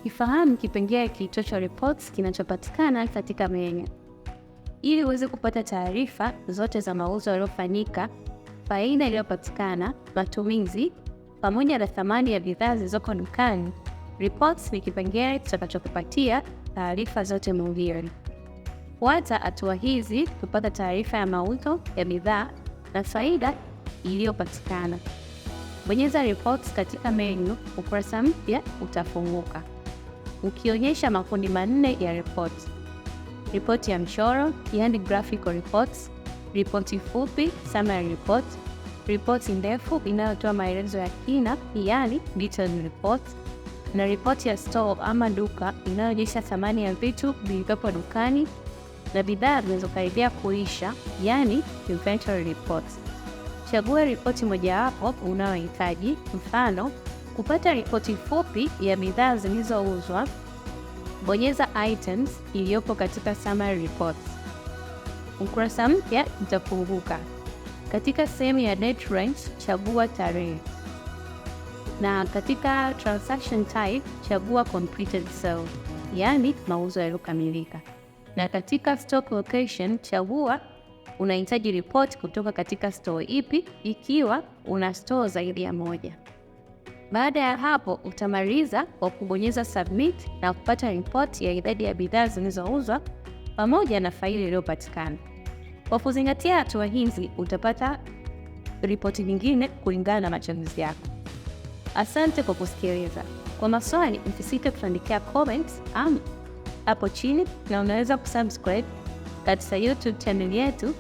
Kifahamu kipengele kiitwacho reports kinachopatikana katika menu. Ili uweze kupata taarifa zote za mauzo yaliyofanyika, faida iliyopatikana, matumizi, pamoja na thamani ya bidhaa zilizoko dukani, reports ni kipengele kitakachokupatia taarifa zote muhimu. Fuata hatua hizi kupata taarifa ya mauzo ya bidhaa na faida iliyopatikana. Bonyeza reports katika menu, ukurasa mpya utafunguka ukionyesha makundi manne ya reports. Ripoti ya mchoro, yani graphical reports, ripoti fupi, summary report, ripoti ndefu inayotoa maelezo ya kina, yani detailed reports, na ripoti ya store ama duka inayoonyesha thamani ya vitu vilivyopo dukani na bidhaa zinazokaribia kuisha, yani inventory reports. Chagua ripoti mojawapo unayohitaji. Mfano, kupata ripoti fupi ya bidhaa zilizouzwa, bonyeza items iliyopo katika summary reports. Ukurasa mpya utafunguka. Katika sehemu ya date range, chagua tarehe. Na katika transaction type, chagua completed sale, yani mauzo yaliyokamilika. Na katika stock location, chagua unahitaji report kutoka katika store ipi, ikiwa una store zaidi ya moja. Baada ya hapo, utamaliza kwa kubonyeza submit na kupata report ya idadi ya bidhaa zilizouzwa pamoja na faili iliyopatikana. Kwa kuzingatia hatua hizi, utapata ripoti nyingine kulingana na machaguzi yako. Asante kwa kusikiliza. Kwa maswali, msisite kutuandikia comments hapo chini, na unaweza kusubscribe katika YouTube channel yetu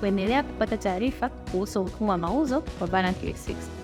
kuendelea kupata taarifa kuhusu mfumo wa mauzo wa Bana 360.